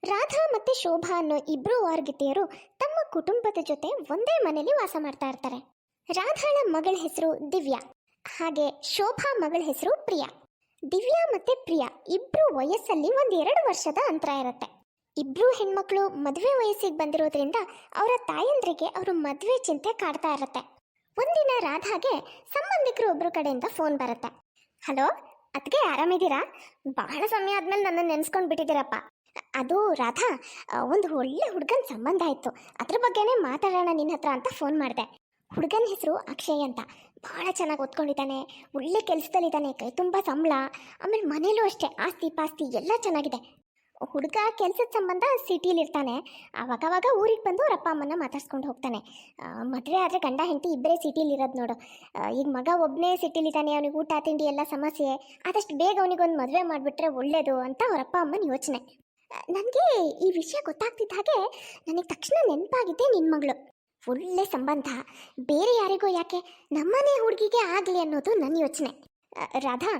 ರಾಧಾ ಮತ್ತೆ ಶೋಭಾ ಅನ್ನೋ ಇಬ್ರು ವಾರ್ಗಿತಿಯರು ತಮ್ಮ ಕುಟುಂಬದ ಜೊತೆ ಒಂದೇ ಮನೆಯಲ್ಲಿ ವಾಸ ಮಾಡ್ತಾ ಇರ್ತಾರೆ. ರಾಧಾಳ ಮಗಳ ಹೆಸರು ದಿವ್ಯಾ, ಹಾಗೆ ಶೋಭಾ ಮಗಳ ಹೆಸರು ಪ್ರಿಯಾ. ದಿವ್ಯಾ ಮತ್ತೆ ಪ್ರಿಯಾ ಇಬ್ರು ವಯಸ್ಸಲ್ಲಿ 1-2 ವರ್ಷದ ಅಂತರ ಇರುತ್ತೆ. ಇಬ್ರು ಹೆಣ್ಮಕ್ಳು ಮದುವೆ ವಯಸ್ಸಿಗೆ ಬಂದಿರೋದ್ರಿಂದ ಅವರ ತಾಯಂದ್ರಿಗೆ ಅವ್ರ ಮದುವೆ ಚಿಂತೆ ಕಾಡ್ತಾ ಇರುತ್ತೆ. ಒಂದಿನ ರಾಧಾಗೆ ಸಂಬಂಧಿಕರು ಒಬ್ರು ಕಡೆಯಿಂದ ಫೋನ್ ಬರುತ್ತೆ. ಹಲೋ ಅದಕ್ಕೆ ಆರಾಮಿದ್ದೀರಾ? ಬಹಳ ಸಮಯ ಆದ್ಮೇಲೆ ನನ್ನನ್ನು ನೆನೆಸ್ಕೊಂಡು ಬಿಟ್ಟಿದ್ದೀರಪ್ಪ. ಅದು ರಾಧಾ, ಒಂದು ಒಳ್ಳೆ ಹುಡುಗನ ಸಂಬಂಧ ಆಯಿತು, ಅದ್ರ ಬಗ್ಗೆನೇ ಮಾತಾಡೋಣ ನಿನ್ನ ಹತ್ರ ಅಂತ ಫೋನ್ ಮಾಡಿದೆ. ಹುಡುಗನ ಹೆಸರು ಅಕ್ಷಯ್ ಅಂತ, ಭಾಳ ಚೆನ್ನಾಗಿ ಓದ್ಕೊಂಡಿದ್ದಾನೆ, ಒಳ್ಳೆ ಕೆಲಸದಲ್ಲಿದ್ದಾನೆ, ಕೈ ತುಂಬ ಸಂಬಳ, ಆಮೇಲೆ ಮನೇಲೂ ಅಷ್ಟೇ ಆಸ್ತಿ ಪಾಸ್ತಿ ಎಲ್ಲ ಚೆನ್ನಾಗಿದೆ. ಹುಡುಗ ಕೆಲಸದ ಸಂಬಂಧ ಸಿಟಿಲಿರ್ತಾನೆ, ಅವಾಗವಾಗ ಊರಿಗೆ ಬಂದು ಅವ್ರ ಅಪ್ಪ ಅಮ್ಮನ ಮಾತಾಡ್ಸ್ಕೊಂಡು ಹೋಗ್ತಾನೆ. ಮದುವೆ ಆದರೆ ಗಂಡ ಹೆಂಡತಿ ಇಬ್ಬರೇ ಸಿಟಿಲಿರೋದು ನೋಡು. ಈಗ ಮಗ ಒಬ್ಬನೇ ಸಿಟಿಲಿದ್ದಾನೆ, ಅವನಿಗೆ ಊಟ ತಿಂಡಿ ಎಲ್ಲ ಸಮಸ್ಯೆ, ಆದಷ್ಟು ಬೇಗ ಅವನಿಗೊಂದು ಮದುವೆ ಮಾಡಿಬಿಟ್ರೆ ಒಳ್ಳೇದು ಅಂತ ಅವ್ರ ಅಪ್ಪ ಅಮ್ಮನ ಯೋಚನೆ. ನನಗೆ ಈ ವಿಷಯ ಗೊತ್ತಾಗ್ತಿದ್ದ ಹಾಗೆ ನನಗೆ ತಕ್ಷಣ ನೆನಪಾಗಿದ್ದೆ ನಿನ್ನ ಮಗಳು. ಒಳ್ಳೆ ಸಂಬಂಧ, ಬೇರೆ ಯಾರಿಗೋ ಯಾಕೆ ನಮ್ಮನೆ ಹುಡುಗಿಗೆ ಆಗಲಿ ಅನ್ನೋದು ನನ್ನ ಯೋಚನೆ. ರಾಧಾ,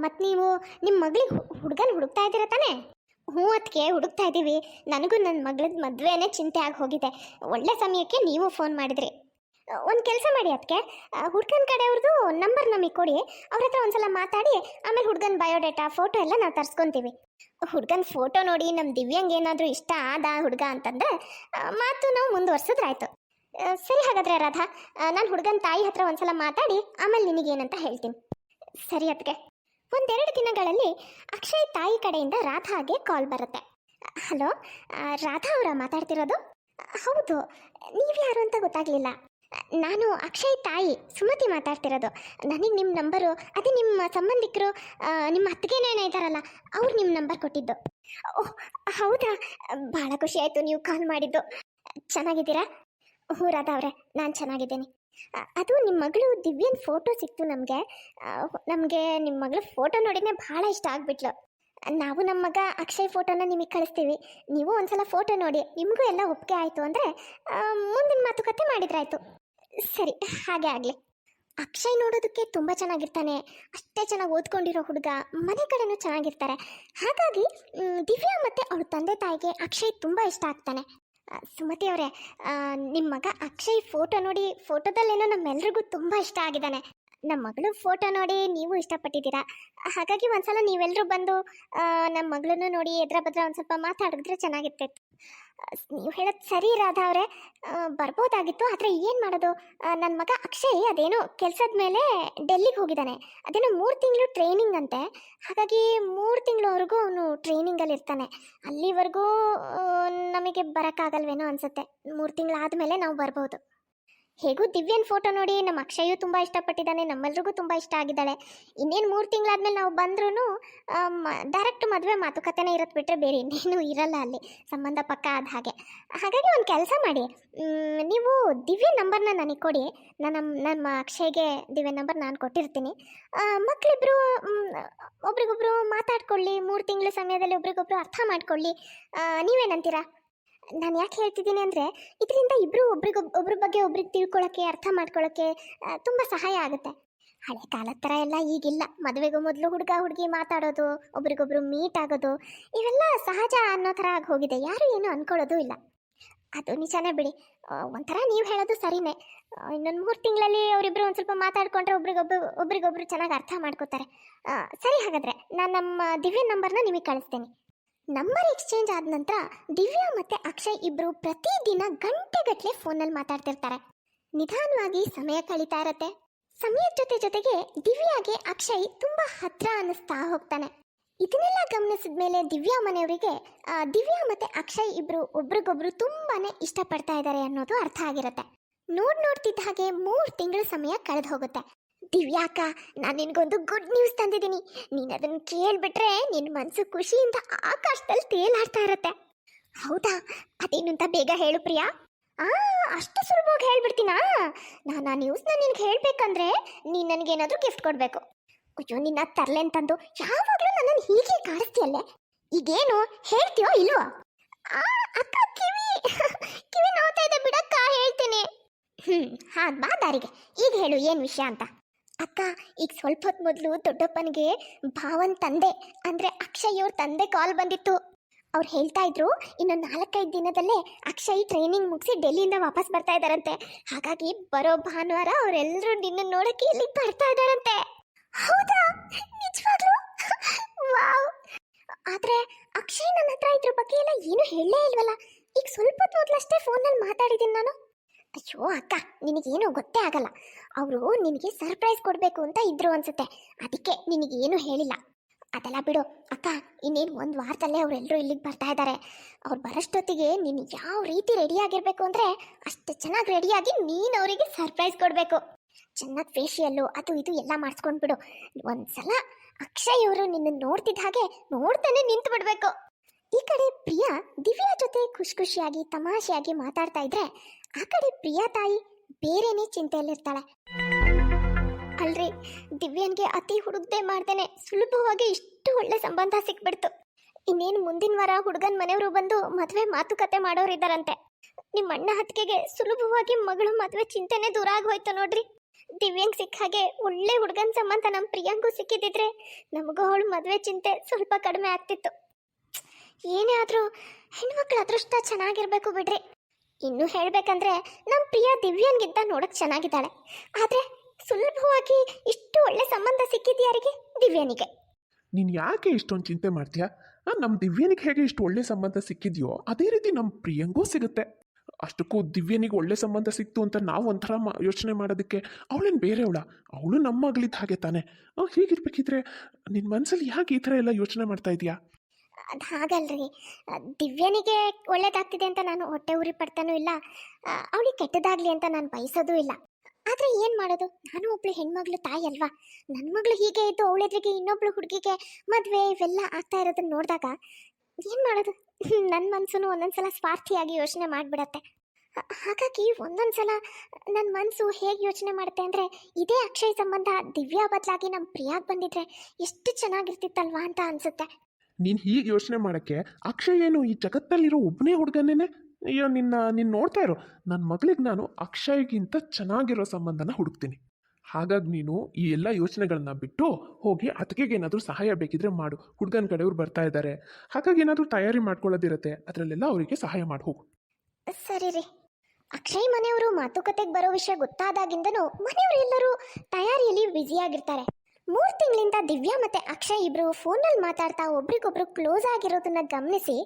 ಮತ್ತು ನೀವು ನಿಮ್ಮ ಮಗಳಿಗೆ ಹುಡುಗನ ಹುಡುಕ್ತಾ ಇದ್ದೀರ ತಾನೇ? ಹ್ಞೂ, ಅದಕ್ಕೆ ಹುಡುಕ್ತಾ ಇದ್ದೀವಿ. ನನಗೂ ನನ್ನ ಮಗಳದ್ದು ಮದುವೆನೇ ಚಿಂತೆ ಆಗಿ ಹೋಗಿದೆ. ಒಳ್ಳೆ ಸಮಯಕ್ಕೆ ನೀವು ಫೋನ್ ಮಾಡಿದ್ರಿ. ಒಂದು ಕೆಲಸ ಮಾಡಿ, ಅದಕ್ಕೆ ಹುಡುಗನ ಕಡೆಯವ್ರದ್ದು ನಂಬರ್ ನಮಗೆ ಕೊಡಿ, ಅವ್ರ ಹತ್ರ ಒಂದ್ಸಲ ಮಾತಾಡಿ ಆಮೇಲೆ ಹುಡುಗನ ಬಯೋಡೇಟಾ ಫೋಟೋ ಎಲ್ಲ ನಾವು ತರಿಸ್ಕೊತೀವಿ. ಹುಡುಗನ ಫೋಟೋ ನೋಡಿ ನಮ್ಮ ದಿವ್ಯಾಂಗ ಏನಾದರೂ ಇಷ್ಟ ಆದ ಹುಡುಗ ಅಂತಂದರೆ ಮಾತು ನಾವು ಮುಂದುವರ್ಸಿದ್ರಾಯ್ತು. ಸರಿ, ಹಾಗಾದರೆ ರಾಧಾ, ನಾನು ಹುಡುಗನ ತಾಯಿ ಹತ್ರ ಒಂದ್ಸಲ ಮಾತಾಡಿ ಆಮೇಲೆ ನಿನಗೇನಂತ ಹೇಳ್ತೀನಿ. ಸರಿ ಅದಕ್ಕೆ. 1-2 ದಿನಗಳಲ್ಲಿ ಅಕ್ಷಯ್ ತಾಯಿ ಕಡೆಯಿಂದ ರಾಧಾಗೆ ಕಾಲ್ ಬರುತ್ತೆ. ಹಲೋ, ರಾಧಾ ಅವರ ಮಾತಾಡ್ತಿರೋದು? ಹೌದು, ನೀವು ಯಾರು ಅಂತ ಗೊತ್ತಾಗಲಿಲ್ಲ. ನಾನು ಅಕ್ಷಯ್ ತಾಯಿ ಸುಮತಿ ಮಾತಾಡ್ತಿರೋದು. ನನಗೆ ನಿಮ್ಮ ನಂಬರು ಅದೇ ನಿಮ್ಮ ಸಂಬಂಧಿಕರು, ನಿಮ್ಮ ಅತ್ತಿಗೆನೇನೋ ಇದ್ದಾರಲ್ಲ, ಅವ್ರು ನಿಮ್ಮ ನಂಬರ್ ಕೊಟ್ಟಿದ್ದು. ಓಹ್ ಹೌದಾ, ಭಾಳ ಖುಷಿ ಆಯಿತು ನೀವು ಕಾಲ್ ಮಾಡಿದ್ದು. ಚೆನ್ನಾಗಿದ್ದೀರಾ? ಹ್ಞೂ ರಾಧಾ ಅವರೇ, ನಾನು ಚೆನ್ನಾಗಿದ್ದೀನಿ. ಅದು ನಿಮ್ಮ ಮಗಳು ದಿವ್ಯನ ಫೋಟೋ ಸಿಕ್ತು ನಮಗೆ ನಿಮ್ಮ ಮಗಳ ಫೋಟೋ ನೋಡಿನೇ ಭಾಳ ಇಷ್ಟ ಆಗಿಬಿಟ್ಲು. ನಾವು ನಮ್ಮ ಮಗ ಅಕ್ಷಯ್ ಫೋಟೋನ ನಿಮಗೆ ಕಳಿಸ್ತೀವಿ, ನೀವು ಒಂದ್ಸಲ ಫೋಟೋ ನೋಡಿ ನಿಮಗೂ ಎಲ್ಲ ಒಪ್ಪಿಗೆ ಆಯಿತು ಅಂದರೆ ಮುಂದಿನ ಮಾತುಕತೆ ಮಾಡಿದ್ರಾಯ್ತು. ಸರಿ, ಹಾಗೆ ಆಗಲಿ. ಅಕ್ಷಯ್ ನೋಡೋದಕ್ಕೆ ತುಂಬ ಚೆನ್ನಾಗಿರ್ತಾನೆ, ಅಷ್ಟೇ ಚೆನ್ನಾಗಿ ಓದ್ಕೊಂಡಿರೋ ಹುಡುಗ, ಮನೆ ಕಡೆನೂ ಚೆನ್ನಾಗಿರ್ತಾರೆ. ಹಾಗಾಗಿ ದಿವ್ಯಾ ಮತ್ತು ಅವಳ ತಂದೆ ತಾಯಿಗೆ ಅಕ್ಷಯ್ ತುಂಬ ಇಷ್ಟ ಆಗ್ತಾನೆ. ಸುಮತಿ ಅವರೇ, ನಿಮ್ಮ ಮಗ ಅಕ್ಷಯ್ ಫೋಟೋ ನೋಡಿ ಫೋಟೋದಲ್ಲೇನೋ ನಮ್ಮೆಲ್ರಿಗೂ ತುಂಬ ಇಷ್ಟ ಆಗಿದ್ದಾನೆ. ನಮ್ಮ ಮಗಳು ಫೋಟೋ ನೋಡಿ ನೀವು ಇಷ್ಟಪಟ್ಟಿದ್ದೀರಾ, ಹಾಗಾಗಿ ಒಂದ್ಸಲ ನೀವೆಲ್ಲರೂ ಬಂದು ನಮ್ಮ ಮಗಳನ್ನು ನೋಡಿ ಎದ್ರ ಬದ್ರ ಒಂದು ಸ್ವಲ್ಪ ಮಾತಾಡಿದ್ರೆ ಚೆನ್ನಾಗಿರ್ತಿತ್ತು. ನೀವು ಹೇಳೋದು ಸರಿ ರಾಧಾ ಅವರೇ, ಬರ್ಬೋದಾಗಿತ್ತು. ಆದರೆ ಏನು ಮಾಡೋದು, ನನ್ನ ಮಗ ಅಕ್ಷಯ್ ಅದೇನೋ ಕೆಲಸದ ಮೇಲೆ ಡೆಲ್ಲಿಗೆ ಹೋಗಿದ್ದಾನೆ. ಅದೇನೋ 3 ತಿಂಗಳು ಟ್ರೈನಿಂಗ್ ಅಂತೆ, ಹಾಗಾಗಿ 3 ತಿಂಗಳವರೆಗೂ ಅವನು ಟ್ರೈನಿಂಗಲ್ಲಿ ಇರ್ತಾನೆ. ಅಲ್ಲಿವರೆಗೂ ನಮಗೆ ಬರೋಕ್ಕಾಗಲ್ವೇನೋ ಅನಿಸುತ್ತೆ. 3 ತಿಂಗಳಾದಮೇಲೆ ನಾವು ಬರ್ಬೋದು. ಹೇಗೂ ದಿವ್ಯನ ಫೋಟೋ ನೋಡಿ ನಮ್ಮ ಅಕ್ಷಯು ತುಂಬ ಇಷ್ಟಪಟ್ಟಿದ್ದಾನೆ, ನಮ್ಮೆಲ್ರಿಗೂ ತುಂಬ ಇಷ್ಟ ಆಗಿದ್ದಾಳೆ. ಇನ್ನೇನು 3 ತಿಂಗಳಾದ್ಮೇಲೆ ನಾವು ಬಂದ್ರೂ ಡೈರೆಕ್ಟ್ ಮದುವೆ ಮಾತುಕತೆನೇ ಇರತ್ತೆ, ಬಿಟ್ಟರೆ ಬೇರೆ ಇನ್ನೇನು ಇರಲ್ಲ ಅಲ್ಲಿ, ಸಂಬಂಧ ಪಕ್ಕ ಆದ ಹಾಗೆ. ಹಾಗಾಗಿ ಒಂದು ಕೆಲಸ ಮಾಡಿ, ನೀವು ದಿವ್ಯ ನಂಬರ್ನ ನನಗೆ ಕೊಡಿ, ನಮ್ಮ ಅಕ್ಷಯ್ಗೆ ದಿವ್ಯ ನಂಬರ್ ನಾನು ಕೊಟ್ಟಿರ್ತೀನಿ. ಮಕ್ಕಳಿಬ್ರು ಒಬ್ರಿಗೊಬ್ರು ಮಾತಾಡ್ಕೊಳ್ಳಿ, 3 ತಿಂಗಳ ಸಮಯದಲ್ಲಿ ಒಬ್ರಿಗೊಬ್ರು ಅರ್ಥ ಮಾಡ್ಕೊಳ್ಳಿ. ನೀವೇನಂತೀರಾ? ನಾನು ಯಾಕೆ ಹೇಳ್ತಿದ್ದೀನಿ ಅಂದರೆ, ಇದರಿಂದ ಇಬ್ಬರು ಒಬ್ರ ಬಗ್ಗೆ ಒಬ್ರಿಗೆ ತಿಳ್ಕೊಳ್ಳೋಕ್ಕೆ, ಅರ್ಥ ಮಾಡ್ಕೊಳ್ಳೋಕ್ಕೆ ತುಂಬ ಸಹಾಯ ಆಗುತ್ತೆ. ಹಳೆ ಕಾಲದ ಥರ ಎಲ್ಲ ಈಗಿಲ್ಲ. ಮದುವೆಗೂ ಮೊದಲು ಹುಡುಗ ಹುಡುಗಿ ಮಾತಾಡೋದು, ಒಬ್ರಿಗೊಬ್ರು ಮೀಟ್ ಆಗೋದು, ಇವೆಲ್ಲ ಸಹಜ ಅನ್ನೋ ಥರ ಆಗಿ ಹೋಗಿದೆ. ಯಾರು ಏನು ಅಂದ್ಕೊಳ್ಳೋದು ಇಲ್ಲ. ಅದು ನಿಜಾನೇ ಬಿಡಿ. ಒಂಥರ ನೀವು ಹೇಳೋದು ಸರಿನೇ. ಇನ್ನೊಂದು 3 ತಿಂಗಳಲ್ಲಿ ಅವರಿಬ್ಬರು ಒಂದು ಸ್ವಲ್ಪ ಮಾತಾಡಿಕೊಂಡ್ರೆ ಒಬ್ರಿಗೊಬ್ರು ಚೆನ್ನಾಗಿ ಅರ್ಥ ಮಾಡ್ಕೋತಾರೆ. ಸರಿ, ಹಾಗಾದರೆ ನಾನು ನಮ್ಮ ದಿವ್ಯ ನಂಬರ್ನ ನಿಮಗೆ ಕಳಿಸ್ತೇನೆ. ನಂಬರ್ ಎಕ್ಸ್ಚೇಂಜ್ ಆದ ನಂತರ ದಿವ್ಯಾ ಮತ್ತು ಅಕ್ಷಯ್ ಇಬ್ಬರು ಪ್ರತಿದಿನ ಗಂಟೆಗಟ್ಟಲೆ ಫೋನಲ್ಲಿ ಮಾತಾಡ್ತಿರ್ತಾರೆ. ನಿಧಾನವಾಗಿ ಸಮಯ ಕಳೀತಾ ಇರತ್ತೆ. ಸಮಯದ ಜೊತೆಗೆ ದಿವ್ಯಾಗೆ ಅಕ್ಷಯ್ ತುಂಬ ಹತ್ರ ಅನ್ನಿಸ್ತಾ ಹೋಗ್ತಾನೆ. ಇದನ್ನೆಲ್ಲ ಗಮನಿಸಿದ ಮೇಲೆ ದಿವ್ಯಾ ಮನೆಯವರಿಗೆ ದಿವ್ಯಾ ಮತ್ತು ಅಕ್ಷಯ್ ಇಬ್ಬರು ಒಬ್ರಿಗೊಬ್ರು ತುಂಬಾ ಇಷ್ಟಪಡ್ತಾ ಇದ್ದಾರೆ ಅನ್ನೋದು ಅರ್ಥ ಆಗಿರುತ್ತೆ. ನೋಡ್ತಿದ್ದ ಹಾಗೆ 3 ತಿಂಗಳ ಸಮಯ ಕಳೆದು ಹೋಗುತ್ತೆ. ದಿವ್ಯಾಕ, ನಾನು ನಿನಗೊಂದು ಗುಡ್ ನ್ಯೂಸ್ ತಂದಿದ್ದೀನಿ. ನೀನು ಅದನ್ನು ಕೇಳಿಬಿಟ್ರೆ ನಿನ್ನ ಮನಸ್ಸು ಖುಷಿಯಿಂದ ಆಕಾಶದಲ್ಲಿ ತೇಲಾಡ್ತಾ ಇರತ್ತೆ. ಹೌದಾ? ಅದೇನು ಅಂತ ಬೇಗ ಹೇಳು ಪ್ರಿಯಾ. ಅಷ್ಟು ಸುಲಭವಾಗಿ ಹೇಳ್ಬಿಡ್ತೀನಾ? ನಾನು ಆ ನ್ಯೂಸ್ನ ನಿನಗೆ ಹೇಳಬೇಕಂದ್ರೆ ನೀನು ನನಗೇನಾದರೂ ಗಿಫ್ಟ್ ಕೊಡಬೇಕು. ಅಯ್ಯೋ, ನಿನ್ನ ತರಲೆ ಅಂತಂದು ಯಾವಾಗಲೂ ನನ್ನನ್ನು ಹೀಗೆ ಕಾಡಿಸ್ತೀಯಲ್ಲೇ. ಈಗೇನು ಹೇಳ್ತೀಯೋ ಇಲ್ವೋ? ಅಕ್ಕ, ಕಿವಿ ನೋಡ್ತಾ ಇದೆ ಬಿಡಕ್ಕ, ಹೇಳ್ತೀನಿ. ಹಾಂ, ಬಾ ದಾರಿಗೆ. ಈಗ ಹೇಳು ಏನು ವಿಷಯ ಅಂತ. ಅಕ್ಕ, ಈಗ ಸ್ವಲ್ಪ ಹೊತ್ತು ಮೊದಲು ದೊಡ್ಡಪ್ಪನಿಗೆ ಭಾವನ್ ತಂದೆ ಅಂದರೆ ಅಕ್ಷಯ್ ಅವ್ರ ತಂದೆ ಕಾಲ್ ಬಂದಿತ್ತು. ಅವ್ರು ಹೇಳ್ತಾ ಇದ್ರು ಇನ್ನೊಂದು 4-5 ದಿನದಲ್ಲೇ ಅಕ್ಷಯ್ ಟ್ರೈನಿಂಗ್ ಮುಗಿಸಿ ಡೆಲ್ಲಿಯಿಂದ ವಾಪಸ್ ಬರ್ತಾ ಇದ್ದಾರಂತೆ. ಹಾಗಾಗಿ ಬರೋ ಭಾನುವಾರ ಅವರೆಲ್ಲರೂ ನಿನ್ನ ನೋಡಕ್ಕೆ ಇಲ್ಲಿಗೆ ಬರ್ತಾ ಇದ್ದಾರಂತೆ. ಹೌದಾ? ನಿಜವಾಗ್ಲೂ? ವಾವ್! ಆದ್ರೆ ಅಕ್ಷಯ್ ನನ್ನ ಹತ್ರ ಇದ್ರ ಬಗ್ಗೆ ಎಲ್ಲ ಏನು ಹೇಳಲೇ ಇಲ್ವಲ್ಲ. ಈಗ ಸ್ವಲ್ಪ ಹೊತ್ತು ಮೊದಲಷ್ಟೇ ಫೋನಲ್ಲಿ ಮಾತಾಡಿದ್ದೀನಿ ನಾನು. ಅಯ್ಯೋ ಅಕ್ಕ, ನಿನಗೇನು ಗೊತ್ತೇ ಆಗಲ್ಲ. ಅವರು ನಿನಗೆ ಸರ್ಪ್ರೈಸ್ ಕೊಡಬೇಕು ಅಂತ ಇದ್ರು ಅನ್ಸುತ್ತೆ, ಅದಕ್ಕೆ ನಿನಗೇನು ಹೇಳಿಲ್ಲ. ಅದೆಲ್ಲ ಬಿಡು ಅಕ್ಕ, ಇನ್ನೇನು 1 ವಾರದಲ್ಲೇ ಅವರೆಲ್ಲರೂ ಇಲ್ಲಿಗೆ ಬರ್ತಾ ಇದ್ದಾರೆ. ಅವ್ರು ಬರೋಷ್ಟೊತ್ತಿಗೆ ನೀನು ಯಾವ ರೀತಿ ರೆಡಿಯಾಗಿರ್ಬೇಕು ಅಂದರೆ ಅಷ್ಟು ಚೆನ್ನಾಗಿ ರೆಡಿಯಾಗಿ ನೀನು ಅವರಿಗೆ ಸರ್ಪ್ರೈಸ್ ಕೊಡಬೇಕು. ಚೆನ್ನಾಗಿ ಫೇಶಿಯಲ್ಲು ಅದು ಇದು ಎಲ್ಲ ಮಾಡಿಸ್ಕೊಂಡ್ಬಿಡು. ಒಂದ್ಸಲ ಅಕ್ಷಯ್ ಅವರು ನಿನ್ನ ನೋಡ್ತಿದ್ದ ಹಾಗೆ ನೋಡ್ತಾನೆ ನಿಂತು ಬಿಡಬೇಕು. ಈ ಕಡೆ ಪ್ರಿಯಾ ದಿವ್ಯಾ ಜೊತೆ ಖುಷಿ ಖುಷಿಯಾಗಿ ತಮಾಷೆಯಾಗಿ ಮಾತಾಡ್ತಾ ಇದ್ರೆ ಆ ಕಡೆ ಪ್ರಿಯಾ ತಾಯಿ ಬೇರೆನೇ ಚಿಂತೆಯಲ್ಲಿರ್ತಾಳೆ. ಅಲ್ರಿ, ದಿವ್ಯನ್ಗೆ ಅತಿ ಹುಡುಗದೆ ಮಾಡ್ದೇನೆ ಸುಲಭವಾಗಿ ಇಷ್ಟು ಒಳ್ಳೆ ಸಂಬಂಧ ಸಿಕ್ಬಿಡ್ತು. ಇನ್ನೇನು ಮುಂದಿನ ವಾರ ಹುಡುಗನ ಮನೆಯವರು ಬಂದು ಮದುವೆ ಮಾತುಕತೆ ಮಾಡೋರಿದ್ದಾರಂತೆ. ನಿಮ್ಮ ಅಣ್ಣ ಹತ್ತಿಗೆಗೆ ಸುಲಭವಾಗಿ ಮಗಳು ಮದುವೆ ಚಿಂತೆನೆ ದೂರ ಆಗೋಯ್ತು ನೋಡ್ರಿ. ದಿವ್ಯಂಗ್ ಸಿಕ್ಕ ಹಾಗೆ ಒಳ್ಳೆ ಹುಡುಗನ ಸಂಬಂಧ ನಮ್ಮ ಪ್ರಿಯಾಂಗೂ ಸಿಕ್ಕಿದ್ರೆ ನಮಗೂ ಅವಳು ಮದುವೆ ಚಿಂತೆ ಸ್ವಲ್ಪ ಕಡಿಮೆ ಆಗ್ತಿತ್ತು. ಏನೇ ಆದರೂ ಹೆಣ್ಮಕ್ಳ ಅದೃಷ್ಟ ಚೆನ್ನಾಗಿರ್ಬೇಕು ಬಿಡ್ರಿ. ಇನ್ನು ಹೇಳ್ಬೇಕಂದ್ರೆ ನಮ್ಮ ಪ್ರಿಯಾ ದಿವ್ಯನ್ಗಿಂತ ನೋಡಕ್ ಚೆನ್ನಾಗಿದ್ದಾಳೆ. ಆದ್ರೆ ಸುಲಭವಾಗಿ ಇಷ್ಟು ಒಳ್ಳೆ ಸಂಬಂಧ ಸಿಕ್ಕಿದ್ಯಾರಿಗೆ? ದಿವ್ಯನಿಗೆ. ನೀನು ಯಾಕೆ ಇಷ್ಟೊಂದು ಚಿಂತೆ ಮಾಡ್ತೀಯಾ? ನಮ್ಮ ದಿವ್ಯನಿಗೆ ಹೇಗೆ ಇಷ್ಟು ಒಳ್ಳೆ ಸಂಬಂಧ ಸಿಕ್ಕಿದೆಯೋ ಅದೇ ರೀತಿ ನಮ್ಮ ಪ್ರಿಯಂಗೂ ಸಿಗುತ್ತೆ. ಅಷ್ಟಕ್ಕೂ ದಿವ್ಯನಿಗೆ ಒಳ್ಳೆ ಸಂಬಂಧ ಸಿಕ್ತು ಅಂತ ನಾವು ಒಂಥರ ಯೋಚನೆ ಮಾಡೋದಕ್ಕೆ ಅವಳೇನು ಬೇರೆಯವಳ? ಅವಳು ನಮ್ಮ ಮಗಳಿದ್ದ ಹಾಗೆ ತಾನೆ. ಹೀಗಿರ್ಬೇಕಿದ್ರೆ ನಿನ್ನ ಮನಸ್ಸಲ್ಲಿ ಯಾಕೆ ಈ ಥರ ಎಲ್ಲ ಯೋಚನೆ ಮಾಡ್ತಾ ಇದೆಯಾ? ಅದು ಹಾಗಲ್ರಿ, ದಿವ್ಯನಿಗೆ ಒಳ್ಳೇದಾಗ್ತಿದೆ ಅಂತ ನಾನು ಹೊಟ್ಟೆ ಉರಿ ಪಡ್ತಾನೂ ಇಲ್ಲ, ಅವಳಿಗೆ ಕೆಟ್ಟದಾಗ್ಲಿ ಅಂತ ನಾನು ಬಯಸೋದೂ ಇಲ್ಲ. ಆದರೆ ಏನು ಮಾಡೋದು, ನಾನು ಒಬ್ಳು ಹೆಣ್ಮಗಳು ತಾಯಿ ಅಲ್ವಾ. ನನ್ನ ಮಗಳು ಹೀಗೆ ಇದ್ದು ಅವಳೆದ್ರಿಗೆ ಇನ್ನೊಬ್ಳು ಹುಡುಗಿಗೆ ಮದುವೆ ಇವೆಲ್ಲ ಆಗ್ತಾ ಇರೋದನ್ನ ನೋಡಿದಾಗ ಏನು ಮಾಡೋದು, ನನ್ನ ಮನಸ್ಸು ಒಂದೊಂದ್ಸಲ ಸ್ವಾರ್ಥಿಯಾಗಿ ಯೋಚನೆ ಮಾಡಿಬಿಡತ್ತೆ. ಹಾಗಾಗಿ ಒಂದೊಂದ್ಸಲ ನನ್ನ ಮನಸ್ಸು ಹೇಗೆ ಯೋಚನೆ ಮಾಡುತ್ತೆ ಅಂದರೆ ಇದೇ ಅಕ್ಷಯ್ ಸಂಬಂಧ ದಿವ್ಯಾ ಬದಲಾಗಿ ನಮ್ಮ ಪ್ರಿಯಾಗ್ ಬಂದಿದ್ರೆ ಎಷ್ಟು ಚೆನ್ನಾಗಿರ್ತಿತ್ತಲ್ವಾ ಅಂತ ಅನಿಸುತ್ತೆ. ನೀನು ಹೀಗೆ ಯೋಚನೆ ಮಾಡೋಕ್ಕೆ ಅಕ್ಷಯ್ ಏನು ಈ ಜಗತ್ತಲ್ಲಿರೋ ಒಬ್ಬನೇ ಹುಡುಗನೇನೆ? ಅಯ್ಯೋ, ನೀನು ನೋಡ್ತಾ ಇರೋ ನನ್ನ ಮಗಳಿಗೆ ನಾನು ಅಕ್ಷಯ್ಗಿಂತ ಚೆನ್ನಾಗಿರೋ ಸಂಬಂಧನ ಹುಡುಕ್ತೀನಿ. ಹಾಗಾಗಿ ನೀನು ಈ ಎಲ್ಲ ಯೋಚನೆಗಳನ್ನ ಬಿಟ್ಟು ಹೋಗಿ ಅದಕ್ಕೆ ಏನಾದರೂ ಸಹಾಯ ಬೇಕಿದ್ರೆ ಮಾಡು. ಹುಡುಗನ ಕಡೆಯವ್ರು ಬರ್ತಾ ಇದ್ದಾರೆ, ಹಾಗಾಗಿ ಏನಾದರೂ ತಯಾರಿ ಮಾಡ್ಕೊಳ್ಳೋದಿರುತ್ತೆ, ಅದರಲ್ಲೆಲ್ಲ ಅವರಿಗೆ ಸಹಾಯ ಮಾಡಿ ಹೋಗು. ಸರಿ ರೀ. ಅಕ್ಷಯ್ ಮನೆಯವರು ಮಾತುಕತೆಗೆ ಬರೋ ವಿಷಯ ಗೊತ್ತಾದಾಗಿಂದನೂ ಮನೆಯವರೆಲ್ಲರೂ ತಯಾರಿಯಲ್ಲಿ ಬ್ಯುಸಿಯಾಗಿರ್ತಾರೆ. 3 ತಿಂಗಳಿಂದ ದಿವ್ಯಾ ಮತ್ತೆ ಅಕ್ಷಯ್ ಇಬ್ರು ಫೋನಲ್ಲಿ ಮಾತಾಡ್ತಾ ಒಬ್ರಿಗೊಬ್ರು ಕ್ಲೋಸ್ ಆಗಿರೋದನ್ನ ಗಮನಿಸಿ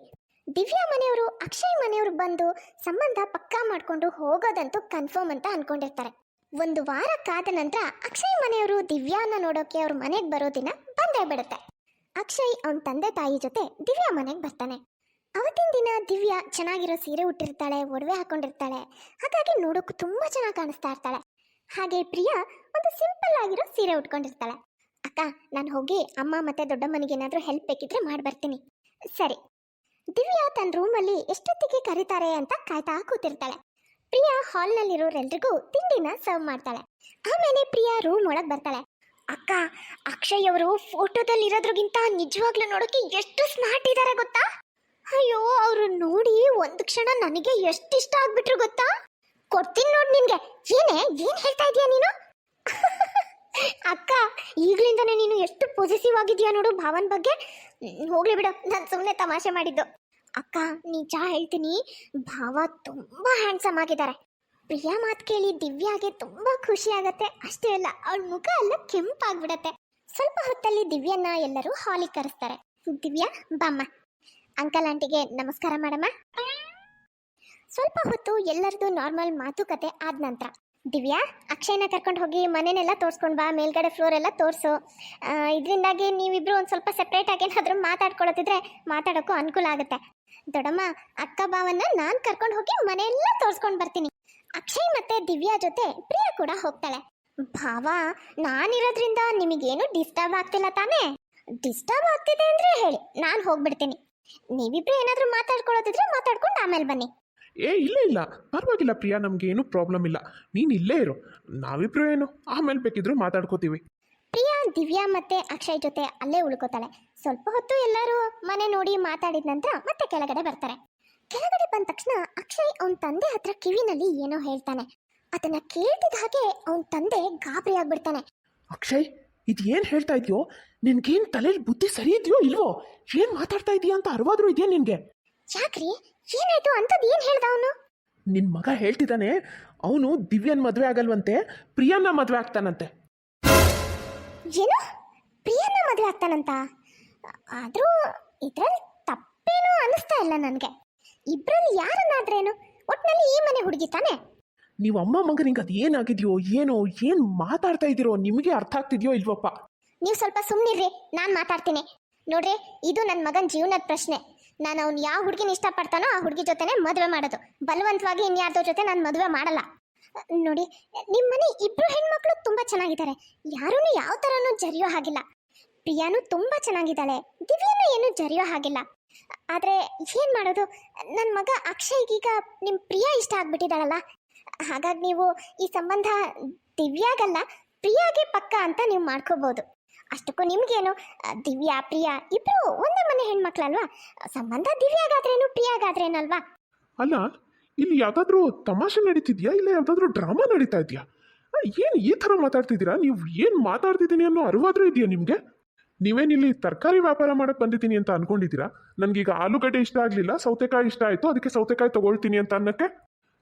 ದಿವ್ಯಾ ಮನೆಯವರು ಅಕ್ಷಯ್ ಮನೆಯವರು ಬಂದು ಸಂಬಂಧ ಪಕ್ಕಾ ಮಾಡ್ಕೊಂಡು ಹೋಗೋದಂತೂ ಕನ್ಫರ್ಮ್ ಅಂತ ಅನ್ಕೊಂಡಿರ್ತಾರೆ. 1 ವಾರ ಕಾದ ನಂತರ ಅಕ್ಷಯ್ ಮನೆಯವರು ದಿವ್ಯಾನ ನೋಡೋಕೆ ಅವ್ರ ಮನೆಗೆ ಬರೋ ದಿನ ಬಂದೇ ಬಿಡುತ್ತೆ. ಅಕ್ಷಯ್ ಅವನ ತಂದೆ ತಾಯಿ ಜೊತೆ ದಿವ್ಯಾ ಮನೆಗೆ ಬರ್ತಾನೆ. ಅವತ್ತಿನ ದಿನ ದಿವ್ಯಾ ಚೆನ್ನಾಗಿರೋ ಸೀರೆ ಉಟ್ಟಿರ್ತಾಳೆ, ಒಡವೆ ಹಾಕೊಂಡಿರ್ತಾಳೆ, ಹಾಗಾಗಿ ನೋಡೋಕ್ಕೂ ತುಂಬಾ ಚೆನ್ನಾಗಿ ಕಾಣಿಸ್ತಾ ಇರ್ತಾಳೆ. ಹಾಗೆ ಪ್ರಿಯಾ ಒಂದು ಸಿಂಪಲ್ ಆಗಿರೋ ಸೀರೆ ಉಟ್ಕೊಂಡಿರ್ತಾಳೆ. ಅಕ್ಕ, ನಾನು ಹೋಗಿ ಅಮ್ಮ ಮತ್ತೆ ದೊಡ್ಡಮ್ಮನಿಗೆ ಏನಾದರೂ ಹೆಲ್ಪ್ ಬೇಕಿದ್ರೆ ಮಾಡಿ ಬರ್ತೀನಿ. ಸರಿ. ದಿವ್ಯಾ ತನ್ನ ರೂಮಲ್ಲಿ ಎಷ್ಟೊತ್ತಿಗೆ ಕರೀತಾರೆ ಅಂತ ಕಾಯ್ತಾ ಕೂತಿರ್ತಾಳೆ. ಪ್ರಿಯಾ ಹಾಲ್ನಲ್ಲಿರೋರೆಲ್ರಿಗೂ ತಿಂಡಿನ ಸರ್ವ್ ಮಾಡ್ತಾಳೆ. ಆಮೇಲೆ ಪ್ರಿಯಾ ರೂಮ್ ಒಳಗೆ ಬರ್ತಾಳೆ. ಅಕ್ಕ, ಅಕ್ಷಯ್ ಅವರು ಫೋಟೋದಲ್ಲಿ ಇರೋದ್ರಿಗಿಂತ ನಿಜವಾಗ್ಲೂ ನೋಡೋಕೆ ಎಷ್ಟು ಸ್ಮಾರ್ಟ್ ಇದ್ದಾರೆ ಗೊತ್ತಾ? ಅಯ್ಯೋ, ಅವರು ನೋಡಿ ಒಂದು ಕ್ಷಣ ನನಗೆ ಎಷ್ಟು ಇಷ್ಟ ಆಗ್ಬಿಟ್ರು ಗೊತ್ತಾ? ಕೊಡ್ತೀನಿ ನೋಡಿ ನಿನ್ಗೆ. ಏನ್ ಹೇಳ್ತಾ ಇದೀಯ ನೀನು? ಅಕ್ಕ, ಈಗಲಿಂದನೇ ನೀನು ಎಷ್ಟು ಪಾಸಿಟಿವ್ ಆಗಿದೆಯಾ ನೋಡು ಭಾವನ್ ಬಗ್ಗೆ. ಹೋಗ್ಲಿ ಬಿಡು, ನಾನು ಸುಮ್ಮನೆ ತಮಾಷೆ ಮಾಡಿದ್ದು. ಅಕ್ಕ, ನಿಜ ಹೇಳ್ತೀನಿ, ಭಾವ ತುಂಬಾ ಹ್ಯಾಂಡ್ಸಮ್ ಆಗಿದ್ದಾರೆ. ಪ್ರಿಯಾ ಮಾತು ಕೇಳಿ ದಿವ್ಯಾಗೆ ತುಂಬಾ ಖುಷಿ ಆಗತ್ತೆ. ಅಷ್ಟೇ ಅಲ್ಲ, ಅವಳ ಮುಖ ಎಲ್ಲ ಕೆಂಪಾಗ್ಬಿಡತ್ತೆ. ಸ್ವಲ್ಪ ಹೊತ್ತಲ್ಲಿ ದಿವ್ಯನ್ನ ಎಲ್ಲರೂ ಹಾಲಿಗೆ ಕರೆಸ್ತಾರೆ. ದಿವ್ಯಾ ಬಾಮ್ಮ, ಅಂಕಲ್ ಆಂಟಿಗೆ ನಮಸ್ಕಾರ ಮಾಡಮ್ಮ. ಸ್ವಲ್ಪ ಹೊತ್ತು ಎಲ್ಲರದು ನಾರ್ಮಲ್ ಮಾತುಕತೆ ಆದ ನಂತರ ದಿವ್ಯಾ, ಅಕ್ಷಯ್ನ ಕರ್ಕೊಂಡು ಹೋಗಿ ಮನೆನೆಲ್ಲ ತೋರಿಸ್ಕೊಂಡು ಬಾ, ಮೇಲ್ಗಡೆ ಫ್ಲೋರ್ ಎಲ್ಲ ತೋರಿಸು. ಇದರಿಂದಾಗಿ ನೀವಿಬ್ರು ಒಂದು ಸ್ವಲ್ಪ ಸೆಪ್ರೇಟ್ ಆಗಿ ಏನಾದರೂ ಮಾತಾಡ್ಕೊಳ್ಳೋದಿದ್ರೆ ಮಾತಾಡೋಕ್ಕೂ ಅನುಕೂಲ ಆಗುತ್ತೆ. ದೊಡ್ಡಮ್ಮ, ಅಕ್ಕ ಬಾವನ್ನ ನಾನು ಕರ್ಕೊಂಡು ಹೋಗಿ ಮನೆಯೆಲ್ಲ ತೋರಿಸ್ಕೊಂಡು ಬರ್ತೀನಿ. ಅಕ್ಷಯ್ ಮತ್ತೆ ದಿವ್ಯಾ ಜೊತೆ ಪ್ರಿಯಾ ಕೂಡ ಹೋಗ್ತಾಳೆ. ಭಾವ, ನಾನಿರೋದ್ರಿಂದ ನಿಮಗೇನು ಡಿಸ್ಟರ್ಬ್ ಆಗ್ತಿಲ್ಲ ತಾನೇ? ಡಿಸ್ಟರ್ಬ್ ಆಗ್ತಿದೆ ಅಂದರೆ ಹೇಳಿ, ನಾನು ಹೋಗ್ಬಿಡ್ತೀನಿ. ನೀವಿಬ್ರು ಏನಾದರೂ ಮಾತಾಡ್ಕೊಳ್ಳೋದಿದ್ರೆ ಮಾತಾಡ್ಕೊಂಡು ಆಮೇಲೆ ಬನ್ನಿ. ಇಲ್ಲ ಪರವಾಗಿಲ್ಲ ಪ್ರಿಯಾ, ನಮಗೇನು ಪ್ರಾಬ್ಲಮ್ ಇಲ್ಲ. ನೀನು ಇಲ್ಲೇ ಇರು, ನಾವಿಬ್ರು ಏನು ಆಮೇಲೆ ಬೇಕಿದ್ರು ಮಾತಾಡ್ಕೋತೀವಿ. ಪ್ರಿಯಾ ದಿವ್ಯಾ ಮತ್ತೆ ಅಕ್ಷಯ್ ಜೊತೆ ಅಲ್ಲೇ ಉಳ್ಕೋತಾಳೆ. ಸ್ವಲ್ಪ ಹೊತ್ತು ಎಲ್ಲರೂ ಮನೆ ನೋಡಿ ಮಾತಾಡಿದ ನಂತರ ಮತ್ತೆ ಕೆಳಗಡೆ ಬರ್ತಾರೆ. ಕೆಳಗಡೆ ಬಂದ ತಕ್ಷಣ ಅಕ್ಷಯ್ ಅವನ ತಂದೆ ಹತ್ರ ಕಿವಿನಲ್ಲಿ ಏನೋ ಹೇಳ್ತಾನೆ. ಅದನ್ನ ಕೇಳ್ತಿದ್ದ ಹಾಗೆ ಅವನ ತಂದೆ ಗಾಬರಿ ಆಗ್ಬಿಡ್ತಾನೆ. ಅಕ್ಷಯ್, ಇದು ಏನು ಹೇಳ್ತಾ ಇದೆಯೋ? ನಿನ್ಗೇನು ತಲೆಯಲ್ಲಿ ಬುದ್ಧಿ ಸರಿ ಇದೆಯೋ ಇಲ್ವೋ? ಏನು ಮಾತಾಡ್ತಾ ಇದೀಯಾ ಅಂತ ಅರಿವಾದ್ರೂ ಇದೆಯಾ ನಿನಗೆ? ಯಾಕ್ರಿ, ಏನಾಯ್ತು? ಅಂಥದ್ದು ಏನು ಹೇಳ್ದ ಅವನು? ನಿನ್ನ ಮಗ ಹೇಳ್ತಿದ್ದಾನೆ ಅವನು ದಿವ್ಯನ್ ಮದುವೆ ಆಗಲ್ವಂತೆ, ಪ್ರಿಯನ್ನ ಮದುವೆ ಆಗ್ತಾನಂತೆ. ಏನು, ಪ್ರಿಯನ ಮದುವೆ ಆಗ್ತಾನಂತ? ಆದರೂ ಇದ್ರಲ್ಲಿ ತಪ್ಪೇನೂ ಅನಿಸ್ತಾ ಇಲ್ಲ ನನಗೆ. ಇಬ್ಬರಲ್ಲಿ ಯಾರನ್ನಾದ್ರೇನು, ಒಟ್ಟಿನಲ್ಲಿ ಈ ಮನೆ ಹುಡುಗಿ ತಾನೆ. ನೀವು ಅಮ್ಮ ಮಗನಿಗೆ ಅದು ಏನಾಗಿದೆಯೋ ಏನೋ, ಏನು ಮಾತಾಡ್ತಾ ಇದ್ದೀರೋ ನಿಮಗೆ ಅರ್ಥ ಆಗ್ತಿದೆಯೋ ಇಲ್ವಪ್ಪ? ನೀವು ಸ್ವಲ್ಪ ಸುಮ್ಮನಿರ್ರಿ, ನಾನು ಮಾತಾಡ್ತೀನಿ. ನೋಡ್ರಿ, ಇದು ನನ್ನ ಮಗನ ಜೀವನದ ಪ್ರಶ್ನೆ. ನಾನು ಅವ್ನು ಯಾವ ಹುಡುಗಿನ ಇಷ್ಟಪಡ್ತಾನೋ ಆ ಹುಡುಗಿ ಜೊತೆನೇ ಮದುವೆ ಮಾಡೋದು. ಬಲವಂತವಾಗಿ ಇನ್ಯಾರ್ದೋ ಜೊತೆ ನಾನು ಮದುವೆ ಮಾಡಲ್ಲ. ನೋಡಿ, ನಿಮ್ಮ ಮನೆ ಇಬ್ರು ಹೆಣ್ಮಕ್ಳು ತುಂಬಾ ಚೆನ್ನಾಗಿದ್ದಾರೆ. ಯಾರೂ ಯಾವ ಥರನೂ ಜರಿಯೋ ಹಾಗಿಲ್ಲ. ಪ್ರಿಯಾನು ತುಂಬಾ ಚೆನ್ನಾಗಿದ್ದಾಳೆ, ದಿವ್ಯಾನು ಏನು ಜರಿಯೋ ಹಾಗಿಲ್ಲ. ಆದರೆ ಏನು ಮಾಡೋದು, ನನ್ನ ಮಗ ಅಕ್ಷಯ್ಗೀಗ ನಿಮ್ಮ ಪ್ರಿಯಾ ಇಷ್ಟ ಆಗ್ಬಿಟ್ಟಿದ್ದಾಳಲ್ಲ. ಹಾಗಾಗಿ ನೀವು ಈ ಸಂಬಂಧ ದಿವ್ಯಾಗಲ್ಲ ಪ್ರಿಯಾಗೆ ಪಕ್ಕ ಅಂತ ನೀವು ಮಾಡ್ಕೋಬಹುದು. ಅಷ್ಟಕ್ಕೂ ನಿಮ್ಗೇನು, ದಿವ್ಯಾ ಪ್ರಿಯಾ ಇಬ್ರು ಒಂದೇ ಮನೆ ಹೆಣ್ಮಕ್ಳಲ್ವಾ? ಸಂಬಂಧ ದಿವ್ಯಾಗಾದ್ರೇನು ಪ್ರಿಯಾಗಾದ್ರೇನಲ್ವಾ? ಅಲ್ಲ, ಇಲ್ಲಿ ಯಾವ್ದಾದ್ರೂ ತಮಾಷೆ ನಡೀತಿದ್ಯಾ ಇಲ್ಲ ಯಾವ್ದಾದ್ರೂ ಡ್ರಾಮಾ ನಡೀತಾ ಇದೆಯಾ? ಏನು ಈ ಥರ ಮಾತಾಡ್ತಿದ್ದೀರಾ? ನೀವು ಏನು ಮಾತಾಡ್ತಿದ್ದೀನಿ ಅನ್ನೋ ಅರಿವಾದ್ರೂ ಇದೆಯಾ ನಿಮಗೆ? ನೀವೇನಿಲ್ಲಿ ತರಕಾರಿ ವ್ಯಾಪಾರ ಮಾಡಕ್ಕೆ ಬಂದಿದ್ದೀನಿ ಅಂತ ಅನ್ಕೊಂಡಿದ್ದೀರಾ? ನನಗೀಗ ಆಲೂಗಡ್ಡೆ ಇಷ್ಟ ಆಗಲಿಲ್ಲ, ಸೌತೆಕಾಯಿ ಇಷ್ಟ ಆಯಿತು, ಅದಕ್ಕೆ ಸೌತೆಕಾಯಿ ತಗೊಳ್ತೀನಿ ಅಂತ ಅನ್ನಕ್ಕೆ.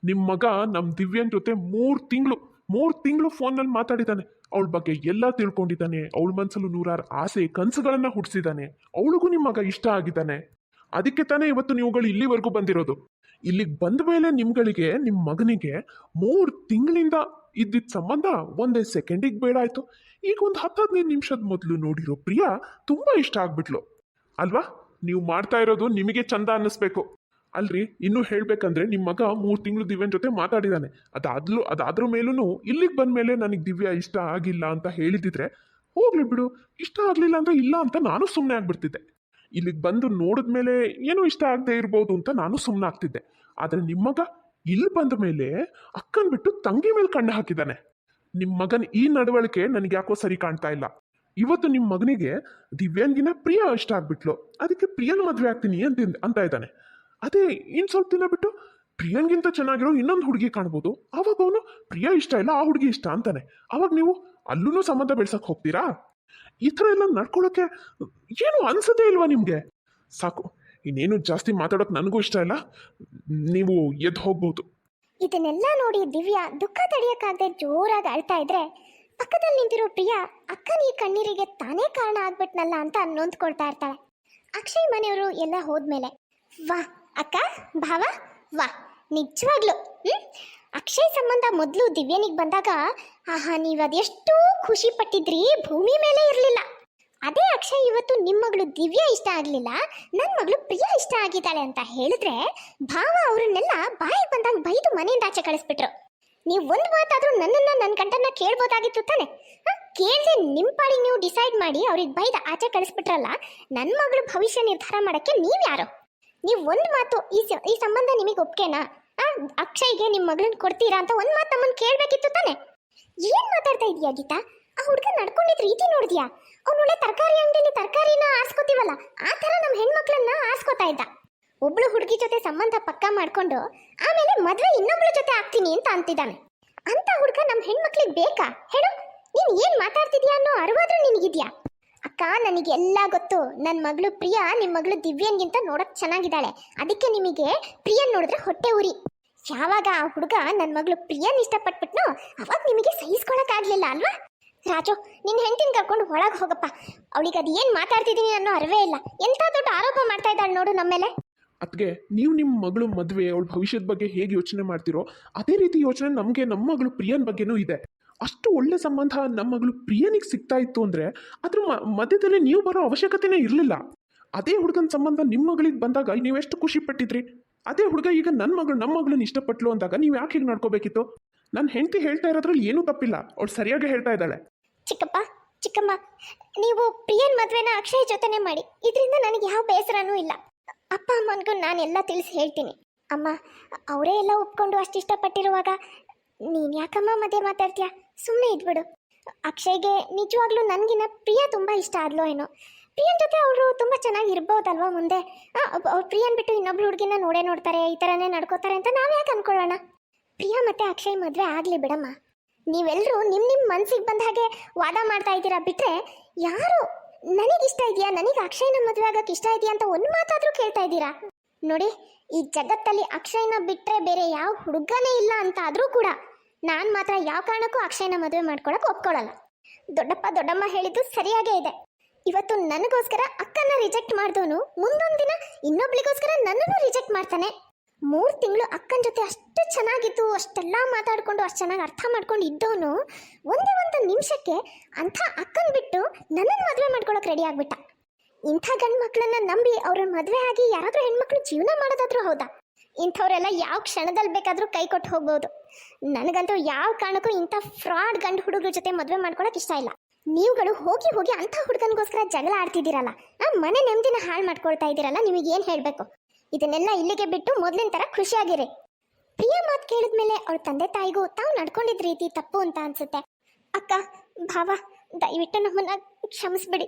ನಿಮ್ಮ ಮಗ ನಮ್ಮ ದಿವ್ಯನ್ ಜೊತೆ 3 ತಿಂಗಳು ಫೋನಲ್ಲಿ ಮಾತಾಡಿದ್ದಾನೆ. ಅವಳ ಬಗ್ಗೆ ಎಲ್ಲ ತಿಳ್ಕೊಂಡಿದ್ದಾನೆ. ಅವಳ ಮನಸ್ಸಲ್ಲೂ 100 ಆಸೆ ಕನಸುಗಳನ್ನು ಹುಟ್ಟಿಸಿದ್ದಾನೆ. ಅವಳಿಗೂ ನಿಮ್ಮ ಮಗ ಇಷ್ಟ ಆಗಿದ್ದಾನೆ. ಅದಕ್ಕೆ ತಾನೇ ಇವತ್ತು ನೀವುಗಳು ಇಲ್ಲಿವರೆಗೂ ಬಂದಿರೋದು. ಇಲ್ಲಿಗೆ ಬಂದ ಮೇಲೆ ನಿಮ್ಗಳಿಗೆ ನಿಮ್ಮ ಮಗನಿಗೆ 3 ತಿಂಗಳಿಂದ ಇದ್ದಿದ್ದ ಸಂಬಂಧ ಒಂದೇ ಸೆಕೆಂಡಿಗೆ ಬೇಡ ಆಯ್ತು. ಈಗ ಒಂದು 10-15 ನಿಮಿಷದ ಮೊದಲು ನೋಡಿರೋ ಪ್ರಿಯಾ ತುಂಬಾ ಇಷ್ಟ ಆಗ್ಬಿಟ್ಲು ಅಲ್ವಾ? ನೀವು ಮಾಡ್ತಾ ಇರೋದು ನಿಮಗೆ ಚಂದ ಅನ್ನಿಸ್ಬೇಕು ಅಲ್ರಿ. ಇನ್ನೂ ಹೇಳ್ಬೇಕಂದ್ರೆ ನಿಮ್ಮ ಮಗ 3 ತಿಂಗಳು ದಿವ್ಯನ್ ಜೊತೆ ಮಾತಾಡಿದಾನೆ. ಅದಾದ್ರ ಮೇಲೂ ಇಲ್ಲಿಗೆ ಬಂದ ಮೇಲೆ ನನಗೆ ದಿವ್ಯಾ ಇಷ್ಟ ಆಗಿಲ್ಲ ಅಂತ ಹೇಳಿದಿದ್ರೆ ಹೋಗ್ಲಿ ಬಿಡು, ಇಷ್ಟ ಆಗ್ಲಿಲ್ಲ ಅಂದ್ರೆ ಇಲ್ಲ ಅಂತ ನಾನು ಸುಮ್ಮನೆ ಆಗ್ಬಿಡ್ತಿದ್ದೆ. ಇಲ್ಲಿಗೆ ಬಂದು ನೋಡಿದ್ಮೇಲೆ ಏನೋ ಇಷ್ಟ ಆಗದೆ ಇರ್ಬೋದು ಅಂತ ನಾನು ಸುಮ್ಮನೆ ಆಗ್ತಿದ್ದೆ. ಆದರೆ ನಿಮ್ಮ ಮಗ ಇಲ್ಲಿ ಬಂದ ಮೇಲೆ ಅಕ್ಕನ್ ಬಿಟ್ಟು ತಂಗಿ ಮೇಲೆ ಕಣ್ಣು ಹಾಕಿದ್ದಾನೆ. ನಿಮ್ಮ ಮಗನ ಈ ನಡವಳಿಕೆ ನನಗೆ ಯಾಕೋ ಸರಿ ಕಾಣ್ತಾ ಇಲ್ಲ. ಇವತ್ತು ನಿಮ್ಮ ಮಗನಿಗೆ ದಿವ್ಯಾನ್ಗಿನ ಪ್ರಿಯಾ ಇಷ್ಟ ಆಗ್ಬಿಟ್ಲು, ಅದಕ್ಕೆ ಪ್ರಿಯನ್ ಮದುವೆ ಆಗ್ತೀನಿ ಅಂತ ಇದ್ದಾನೆ. ಅದೇ ಇನ್ನು ಸ್ವಲ್ಪ ದಿನ ಬಿಟ್ಟು ಪ್ರಿಯನ್ಗಿಂತ ಚೆನ್ನಾಗಿರೋ ಇನ್ನೊಂದು ಹುಡುಗಿ ಕಾಣ್ಬೋದು. ಅವಾಗ ಅವನು ಪ್ರಿಯಾ ಇಷ್ಟ ಇಲ್ಲ, ಆ ಹುಡುಗಿ ಇಷ್ಟ ಅಂತಾನೆ. ಅವಾಗ ನೀವು ಅಲ್ಲೂ ಸಂಬಂಧ ಬೆಳ್ಸಕ್ ಹೋಗ್ತೀರಾ? ಈ ಥರ ಎಲ್ಲ ನಡ್ಕೊಳ್ಳೋಕೆ ಏನು ಅನ್ಸದೇ ಇಲ್ವಾ ನಿಮಗೆ? ಸಾಕು, ಇನ್ನೇನು ಜಾಸ್ತಿ ಮಾತಾಡೋಕೆ ನನಗೂ ಇಷ್ಟ ಇಲ್ಲ. ನೀವು ಎದ್ದು ಹೋಗ್ಬೋದು. ಇದನ್ನೆಲ್ಲ ನೋಡಿ ದಿವ್ಯಾ ದುಃಖ ತಡೆಯಕ್ಕಾಗದೆ ಜೋರಾಗಿ ಅಳ್ತಾ ಇದ್ರೆ, ಪಕ್ಕದಲ್ಲಿ ನಿಂತಿರೋ ಪ್ರಿಯಾ ಅಕ್ಕನ ಈ ಕಣ್ಣೀರಿಗೆ ತಾನೇ ಕಾರಣ ಆಗ್ಬಿಟ್ನಲ್ಲ ಅಂತ ನೊಂದ್ಕೊಳ್ತಾ ಇರ್ತಾಳೆ. ಅಕ್ಷಯ್ ಮನೆಯವರು ಎಲ್ಲ ಹೋದ್ಮೇಲೆ, ವಾ ಅಕ್ಕ, ಭಾವ, ವಾ ನಿಜವಾಗ್ಲು ಅಕ್ಷಯ್ ಸಂಬಂಧ ಮೊದಲು ದಿವ್ಯನಿಗೆ ಬಂದಾಗ ಆಹಾ ನೀವು ಅದೆಷ್ಟು ಖುಷಿ ಪಟ್ಟಿದ್ರಿ, ಭೂಮಿ ಮೇಲೆ ಇರಲಿಲ್ಲ. ಅದೇ ಅಕ್ಷಯ್ ಇವತ್ತು ನಿಮ್ಮ ಮಗಳು ದಿವ್ಯಾ ಇಷ್ಟ ಆಗಲಿಲ್ಲ, ನನ್ನ ಮಗಳು ಪ್ರಿಯಾ ಇಷ್ಟ ಆಗಿದ್ದಾಳೆ ಅಂತ ಹೇಳಿದ್ರೆ ಭಾವ ಅವರನ್ನೆಲ್ಲ ಬಾಯಿಗೆ ಬಂದಾಗ ಬೈದು ಮನೆಯಿಂದ ಆಚೆ ಕಳಿಸ್ಬಿಟ್ರು. ನೀವು ಒಂದು ಮಾತಾದ್ರೂ ನನ್ನ ಗಂಟನ್ನ ಕೇಳ್ಬೋದಾಗಿತ್ತು ತಾನೆ. ಕೇಳದೆ ನಿಮ್ಮ ಪಾಡಿಗೆ ನೀವು ಡಿಸೈಡ್ ಮಾಡಿ ಅವ್ರಿಗೆ ಬೈದ ಆಚೆ ಕಳಿಸ್ಬಿಟ್ರಲ್ಲ. ನನ್ನ ಮಗಳು ಭವಿಷ್ಯ ನಿರ್ಧಾರ ಮಾಡಕ್ಕೆ ನೀವು ಯಾರು? ನೀವು ಒಂದು ಮಾತು, ಈ ಸಂಬಂಧ ನಿಮಗೆ ಒಪ್ಕೆನಾ? ಅಕ್ಷಯ್ಗೆ ನಿಮ್ಮ ಮಗಳನ್ನ ಕೊಡ್ತೀರಾ ಅಂತ ಒಂದು ಮಾತು ನಮ್ಮನ್ನು ಕೇಳಬೇಕಿತ್ತು ತಾನೆ. ಏನು ಮಾತಾಡ್ತಾ ಇದೀಯಾ ಗೀತಾ? ಆ ಹುಡುಗ ನಡ್ಕೊಂಡಿದ್ ರೀತಿ ನೋಡಿದ್ಯಾ? ಅವನೊಳ್ಳೆ ತರಕಾರಿ ಅಂಗಡಿಯಲ್ಲಿ ತರಕಾರಿನ ಆರಿಸ್ಕೋತೀವಲ್ಲ ಆ ಥರ ನಮ್ಮ ಹೆಣ್ಮಕ್ಳನ್ನ ಆರಿಸ್ಕೋತಾ ಇದ್ದ. ಒಬ್ಳು ಹುಡುಗಿ ಜೊತೆ ಸಂಬಂಧ ಪಕ್ಕ ಮಾಡ್ಕೊಂಡು ಆಮೇಲೆ ಮದುವೆ ಇನ್ನೊಬ್ಳ ಜೊತೆ ಆಗ್ತೀನಿ ಅಂತ ಅಂತಿದ್ದಾನೆ. ಅಂತ ಹುಡುಗ ನಮ್ಮ ಹೆಣ್ಮಕ್ಳಿಗೆ ಬೇಕಾ ಹೇಳು? ನೀನು ಏನು ಮಾತಾಡ್ತಿದ್ಯಾ ಅನ್ನೋ ಅರಿವಾದ್ರೂ ನಿನಗಿದ್ಯಾ? ಅಕ್ಕ, ನನಗೆಲ್ಲ ಗೊತ್ತು. ನನ್ನ ಮಗಳು ಪ್ರಿಯಾ ನಿಮ್ಮ ಮಗಳು ದಿವ್ಯನ್ಗಿಂತ ನೋಡಕ್ ಚೆನ್ನಾಗಿದ್ದಾಳೆ, ಅದಕ್ಕೆ ನಿಮಗೆ ಪ್ರಿಯನ್ ನೋಡಿದ್ರೆ ಹೊಟ್ಟೆ ಉರಿ. ಯಾವಾಗ ಆ ಹುಡುಗ ನನ್ನ ಮಗಳು ಪ್ರಿಯನ್ ಇಷ್ಟಪಟ್ಬಿಟ್ನೋ ಅವಾಗ ನಿಮಗೆ ಸಹಿಸ್ಕೊಳಕ್ಕಾಗ್ಲಿಲ್ಲ ಅಲ್ವಾ? ರಾಜು, ನಿನ್ನ ಹೆಂಡತಿನ ಕರ್ಕೊಂಡು ಒಳಗೆ ಹೋಗಪ್ಪ. ಅವಳಿಗೆ ಅದು ಏನು ಮಾತಾಡ್ತಿದ್ದೀನಿ ಅನ್ನೋ ಅರಿವೇ ಇಲ್ಲ. ಎಂಥ ದೊಡ್ಡ ಆರೋಪ ಮಾಡ್ತಾ ಇದ್ದಾಳೆ ನೋಡು ನಮ್ಮ ಮೇಲೆ. ಅದಕ್ಕೆ ನೀವು ನಿಮ್ಮ ಮಗಳು ಮದುವೆ, ಅವಳ ಭವಿಷ್ಯದ ಬಗ್ಗೆ ಹೇಗೆ ಯೋಚನೆ ಮಾಡ್ತಿರೋ ಅದೇ ರೀತಿ ಯೋಚನೆ ನಮಗೆ ನಮ್ಮ ಮಗಳು ಪ್ರಿಯನ್ ಬಗ್ಗೆನೂ ಇದೆ. ಅಷ್ಟು ಒಳ್ಳೆ ಸಂಬಂಧ ನಮ್ಮ ಮಗಳು ಪ್ರಿಯನಿಗೆ ಸಿಗ್ತಾ ಇತ್ತು ಅಂದರೆ ಅದ್ರ ಮಧ್ಯದಲ್ಲಿ ನೀವು ಬರೋ ಅವಶ್ಯಕತೆನೇ ಇರಲಿಲ್ಲ. ಅದೇ ಹುಡುಗನ ಸಂಬಂಧ ನಿಮ್ಮ ಮಗಳಿಗೆ ಬಂದಾಗ ನೀವೆಷ್ಟು ಖುಷಿ ಪಟ್ಟಿದ್ರಿ. ಅದೇ ಹುಡುಗ ಈಗ ನಮ್ಮ ಮಗಳನ್ನ ಇಷ್ಟಪಟ್ಲು ಅಂದಾಗ ನೀವು ಯಾಕೆ ಹೀಗೆ ನಡ್ಕೋಬೇಕಿತ್ತು? ನನ್ನ ಹೆಂಡತಿ ಹೇಳ್ತಾ ಇರೋದ್ರಲ್ಲಿ ಏನೂ ತಪ್ಪಿಲ್ಲ, ಅವಳು ಸರಿಯಾಗಿ ಹೇಳ್ತಾ ಇದ್ದಾಳೆ. ಚಿಕ್ಕಪ್ಪ, ಚಿಕ್ಕಮ್ಮ, ನೀವು ಪ್ರಿಯನ್ ಮದುವೆನ ಅಕ್ಷಯ್ ಜೊತೆನೇ ಮಾಡಿ. ಇದರಿಂದ ನನಗೆ ಯಾವ ಬೇಸರನೂ ಇಲ್ಲ. ಅಪ್ಪ ಅಮ್ಮನಿಗೂ ನಾನೆಲ್ಲ ತಿಳಿಸಿ ಹೇಳ್ತೀನಿ. ಅಮ್ಮ, ಅವರೇ ಎಲ್ಲ ಒಪ್ಕೊಂಡು ಅಷ್ಟು ಇಷ್ಟಪಟ್ಟಿರುವಾಗ ನೀನು ಯಾಕಮ್ಮ ಮದುವೆ ಮಾತಾಡ್ತೀಯಾ? ಸುಮ್ಮನೆ ಇದ್ಬಿಡು. ಅಕ್ಷಯ್ಗೆ ನಿಜವಾಗ್ಲೂ ನನಗಿನ್ನ ಪ್ರಿಯಾ ತುಂಬ ಇಷ್ಟ ಆದ್ಲೋ ಏನೋ. ಪ್ರಿಯನ್ ಜೊತೆ ಅವರು ತುಂಬ ಚೆನ್ನಾಗಿ ಇರ್ಬೋದಲ್ವಾ ಮುಂದೆ. ಅವ್ರು ಪ್ರಿಯನ್ ಬಿಟ್ಟು ಇನ್ನೊಬ್ಳು ಹುಡುಗಿನ ನೋಡ್ತಾರೆ, ಈ ಥರನೇ ನಡ್ಕೋತಾರೆ ಅಂತ ನಾವು ಯಾಕೆ ಅನ್ಕೊಳ್ಳೋಣ? ಪ್ರಿಯಾ ಮತ್ತೆ ಅಕ್ಷಯ್ ಮದುವೆ ಆಗಲಿ ಬಿಡಮ್ಮ. ನೀವೆಲ್ಲರೂ ನಿಮ್ಮ ಮನಸ್ಸಿಗೆ ಬಂದ ಹಾಗೆ ವಾದ ಮಾಡ್ತಾ ಇದ್ದೀರಾ ಬಿಟ್ಟರೆ ಯಾರು ನನಗಿಷ್ಟ ಇದೆಯಾ, ನನಗೆ ಅಕ್ಷಯ್ನ ಮದುವೆ ಆಗಕ್ಕೆ ಇಷ್ಟ ಇದೆಯಾ ಅಂತ ಒಂದು ಮಾತಾದ್ರೂ ಕೇಳ್ತಾ ಇದ್ದೀರಾ? ನೋಡಿ, ಈ ಜಗತ್ತಲ್ಲಿ ಅಕ್ಷಯ್ನ ಬಿಟ್ರೆ ಬೇರೆ ಯಾವ ಹುಡುಗನೇ ಇಲ್ಲ ಅಂತ ಆದ್ರೂ ಕೂಡ ನಾನು ಮಾತ್ರ ಯಾವ ಕಾರಣಕ್ಕೂ ಅಕ್ಷಯ್ನ ಮದುವೆ ಮಾಡ್ಕೊಳಕ್ ಒಪ್ಕೊಳ್ಳಲ್ಲ. ದೊಡ್ಡಪ್ಪ ದೊಡ್ಡಮ್ಮ ಹೇಳಿದ್ದು ಸರಿಯಾಗೇ ಇದೆ. ಇವತ್ತು ನನಗೋಸ್ಕರ ಅಕ್ಕನ ರಿಜೆಕ್ಟ್ ಮಾಡಿದವನು ಮುಂದೊಂದು ದಿನ ಇನ್ನೊಬ್ಳಿಗೋಸ್ಕರ ನನ್ನನ್ನು ರಿಜೆಕ್ಟ್ ಮಾಡ್ತಾನೆ. 3 ತಿಂಗಳು ಅಕ್ಕನ ಜೊತೆ ಅಷ್ಟು ಚೆನ್ನಾಗಿದ್ದು, ಅಷ್ಟೆಲ್ಲ ಮಾತಾಡ್ಕೊಂಡು ಅಷ್ಟು ಚೆನ್ನಾಗಿ ಅರ್ಥ ಮಾಡ್ಕೊಂಡು ಇದ್ದವನು ಒಂದೇ ಒಂದು ನಿಮಿಷಕ್ಕೆ ಅಂಥ ಅಕ್ಕನ್ ಬಿಟ್ಟು ನನ್ನನ್ನು ಮದುವೆ ಮಾಡ್ಕೊಳಕ್ ರೆಡಿ ಆಗ್ಬಿಟ್ಟ. ಇಂಥ ಗಂಡು ಮಕ್ಕಳನ್ನ ನಂಬಿ ಅವ್ರ ಮದುವೆ ಆಗಿ ಯಾರಾದ್ರೂ ಹೆಣ್ಮಕ್ಳು ಜೀವನ ಮಾಡೋದಾದ್ರೂ ಹೌದಾ? ಇಂಥವ್ರೆಲ್ಲ ಯಾವ ಕ್ಷಣದಲ್ಲಿ ಬೇಕಾದ್ರೂ ಕೈ ಕೊಟ್ಟು ಹೋಗ್ಬೋದು. ನನಗಂತೂ ಯಾವ ಕಾರಣಕ್ಕೂ ಇಂಥ ಫ್ರಾಡ್ ಗಂಡು ಹುಡುಗರ ಜೊತೆ ಮದುವೆ ಮಾಡ್ಕೊಳಕ್ ಇಷ್ಟ ಇಲ್ಲ. ನೀವುಗಳು ಹೋಗಿ ಹೋಗಿ ಅಂಥ ಹುಡುಗನಿಗೋಸ್ಕರ ಜಗಳ ಆಡ್ತಿದ್ದೀರಲ್ಲ, ಆ ಮನೆ ನೆಮ್ಮದಿನ ಹಾಳು ಮಾಡ್ಕೊಳ್ತಾ ಇದ್ದೀರಲ್ಲ, ನಿಮಗೇನು ಹೇಳಬೇಕು? ಇದನ್ನೆಲ್ಲ ಇಲ್ಲಿಗೆ ಬಿಟ್ಟು ಮೊದಲಿನ ಥರ ಖುಷಿಯಾಗಿರಿ. ಪ್ರಿಯ ಮಾತು ಕೇಳಿದ್ಮೇಲೆ ಅವಳ ತಂದೆ ತಾಯಿಗೂ ತಾವು ನಡ್ಕೊಂಡಿದ್ದ ರೀತಿ ತಪ್ಪು ಅಂತ ಅನ್ಸುತ್ತೆ. ಅಕ್ಕ, ಭಾವ, ದಯವಿಟ್ಟು ನಮ್ಮನ್ನ ಕ್ಷಮಿಸ್ಬಿಡಿ.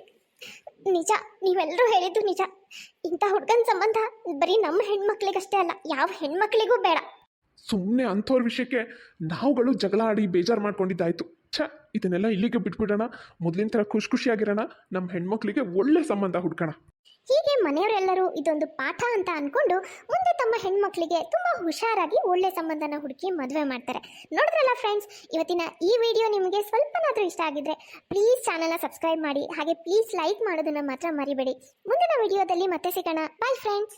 ನಿಜ, ನೀವೆಲ್ಲರೂ ಹೇಳಿದ್ದು ನಿಜ. ಇಂಥ ಹುಡುಗನ ಸಂಬಂಧ ಬರೀ ನಮ್ಮ ಹೆಣ್ಮಕ್ಳಿಗಷ್ಟೇ ಅಲ್ಲ, ಯಾವ ಹೆಣ್ಮಕ್ಳಿಗೂ ಬೇಡ. ಸುಮ್ಮನೆ ಅಂಥವ್ರ ವಿಷಯಕ್ಕೆ ನಾವುಗಳು ಜಗಳ ಆಡಿ ಬೇಜಾರು ಮಾಡ್ಕೊಂಡಿದ್ದಾಯ್ತು. ಇದನ್ನೆಲ್ಲ ಇಲ್ಲಿಗೆ ಬಿಟ್ಬಿಡೋಣ. ಮೊದಲಿನ ಥರ ಖುಷಿಯಾಗಿರೋಣ. ನಮ್ಮ ಹೆಣ್ಮಕ್ಳಿಗೆ ಒಳ್ಳೆ ಸಂಬಂಧ ಹುಡ್ಕೋಣ. ಹೀಗೆ ಮನೆಯವರೆಲ್ಲರೂ ಇದೊಂದು ಪಾಠ ಅಂತ ಅನ್ಕೊಂಡು ಮುಂದೆ ತಮ್ಮ ಹೆಣ್ಮಕ್ಳಿಗೆ ತುಂಬಾ ಹುಷಾರಾಗಿ ಒಳ್ಳೆ ಸಂಬಂಧನ ಹುಡುಕಿ ಮದುವೆ ಮಾಡ್ತಾರೆ. ನೋಡಿದ್ರಲ್ಲ ಫ್ರೆಂಡ್ಸ್, ಇವತ್ತಿನ ಈ ವಿಡಿಯೋ ನಿಮಗೆ ಸ್ವಲ್ಪನಾದ್ರೂ ಇಷ್ಟ ಆಗಿದ್ರೆ ಪ್ಲೀಸ್ ಚಾನಲ್ನ ಸಬ್ಸ್ಕ್ರೈಬ್ ಮಾಡಿ, ಹಾಗೆ ಪ್ಲೀಸ್ ಲೈಕ್ ಮಾಡೋದನ್ನ ಮಾತ್ರ ಮರಿಬೇಡಿ. ಮುಂದಿನ ವಿಡಿಯೋದಲ್ಲಿ ಮತ್ತೆ ಸಿಗೋಣ. Bye friends.